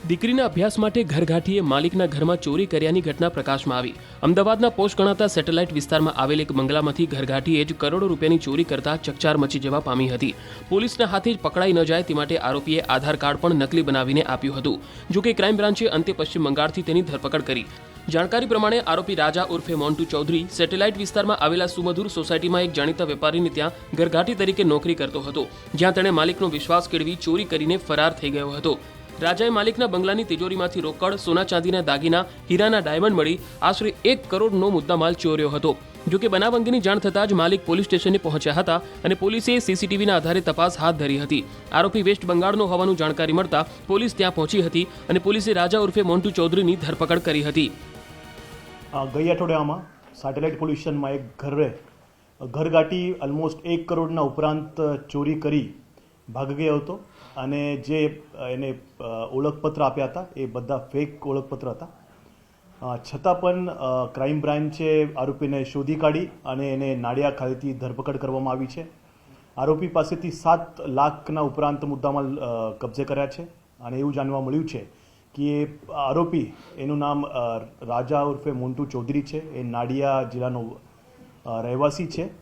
દીકરીના અભ્યાસ માટે ઘરઘાટીએ માલિકના ઘરમાં ચોરી કર્યાની ઘટના પ્રકાશમાં આવી। અમદાવાદના પોશ ગણાતા સેટેલાઇટ વિસ્તારમાં આવેલ એક બંગલામાંથી ઘરઘાટીએ જ કરોડો રૂપિયાની ચોરી કરતા ચકચાર મચી જવા પામી હતી। પોલીસના હાથે જ પકડાઈ ન જાય તે માટે આરોપીએ આધાર કાર્ડ પણ નકલી બનાવીને આપ્યું હતું। જો કે ક્રાઇમ બ્રાન્ચે અંતે પશ્ચિમ બંગાળથી તેની ધરપકડ કરી। જાણકારી પ્રમાણે આરોપી રાજા ઉર્ફે મોન્ટુ ચૌધરી સેટેલાઇટ વિસ્તારમાં આવેલા સુમધુર સોસાયટીમાં એક જાણીતા વેપારીને ત્યાં ઘરઘાટી તરીકે નોકરી કરતો હતો, જ્યાં તેણે માલિકનો વિશ્વાસ કેળવી ચોરી કરીને ફરાર થઈ ગયો હતો। રાજાએ માલિકના બંગલાની તિજોરીમાંથી રોકડ, સોના ચાંદીના દાગીના, હીરાના ડાયમંડ મળી આશરે 1 કરોડનો મુદ્દામાલ ચોર્યો હતો। જો કે બનાવ અંગેની જાણ થતાં જ માલિક પોલીસ સ્ટેશને પહોંચ્યા હતા અને પોલીસે સીસીટીવીના આધારે તપાસ હાથ ધરી હતી। આરોપી વેસ્ટ બંગાળનો હોવાનું જાણકારી મળતા પોલીસ ત્યાં પહોંચી હતી અને પોલીસે રાજા ઉર્ફે મોન્ટુ ચૌધરીની ધરપકડ કરી હતી। ગઈ અઠવાડિયામાં સેટેલાઇટ પોલીસ સ્ટેશનમાં એક ઘરઘાટી ઓલમોસ્ટ 1 કરોડના ઉપરાંત ચોરી કરી ભાગી ગયો હતો અને જે એને ઓળખપત્ર આપ્યા હતા એ બધા ફેક ઓળખપત્ર હતા। છતાં પણ ક્રાઇમ બ્રાન્ચે આરોપીને શોધી કાઢી અને એને નાડિયા ખાતેથી ધરપકડ કરવામાં આવી છે। આરોપી પાસેથી 7 લાખના ઉપરાંત મુદ્દામાલ કબજે કર્યા છે અને એવું જાણવા મળ્યું છે કે એ આરોપી એનું નામ રાજા ઉર્ફે મોન્ટુ ચૌધરી છે। એ નાડિયા જિલ્લાનો રહેવાસી છે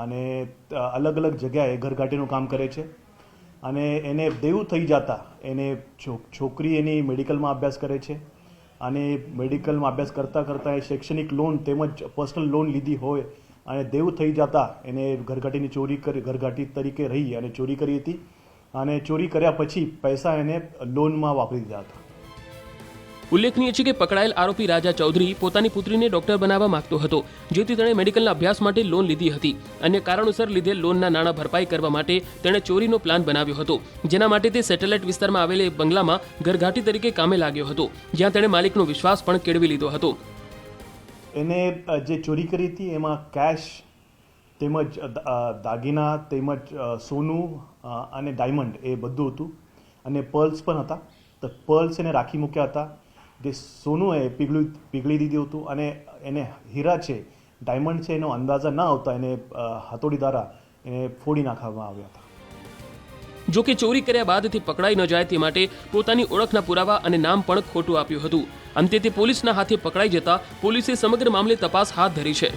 અને અલગ અલગ જગ્યાએ ઘરઘાટીનું કામ કરે છે અને એને દેવું થઈ જતા એને છોકરી એની મેડિકલમાં અભ્યાસ કરે છે અને મેડિકલમાં અભ્યાસ કરતાં કરતાં એ શૈક્ષણિક લોન તેમજ પર્સનલ લોન લીધી હોય અને દેવું થઈ જતા એને ઘરઘાટીની ચોરી કરી ઘરઘાટી તરીકે રહી અને ચોરી કરી હતી અને ચોરી કર્યા પછી પૈસા એને લોનમાં વાપરી દીધા હતા। ઉલ્લેખનીય છે કે પકડાયેલ આરોપી રાજા ચૌધરી પોતાની પુત્રીને ડોક્ટર બનાવવા માંગતો હતો, જેથી તેણે મેડિકલના અભ્યાસ માટે લોન લીધી હતી। અન્ય કારણોસર લીધેલ લોનના નાણાં ભરપાઈ કરવા માટે તેણે ચોરીનો પ્લાન બનાવ્યો હતો, જેના માટે તે સેટેલાઇટ વિસ્તારમાં આવેલ એક બંગલામાં ઘરઘાટી તરીકે કામે લાગ્યો હતો, જ્યાં તેણે માલિકનો વિશ્વાસ પણ કેળવી લીધો હતો। એને જે ચોરી કરી હતી એમાં કેશ તેમજ દાગીના તેમજ સોનું અને ડાયમંડ એ બધું હતું અને પર્લ્સ પણ હતા। તો પર્લ્સ એને રાખી મૂક્યા હતા, જે સોનું એ પીગળી દીધું હતું અને એને હીરા છે, ડાયમંડ છે, એનો અંદાજા ન આવતા એને હથોડી દ્વારા એને ફોડી નાખવામાં આવ્યા હતા। જો કે ચોરી કર્યા બાદથી પકડાઈ ન જાય તે માટે પોતાની ઓળખના પુરાવા અને નામ પણ ખોટું આપ્યું હતું। અંતે તે પોલીસના હાથે પકડાઈ જતા પોલીસે સમગ્ર મામલે તપાસ હાથ ધરી છે।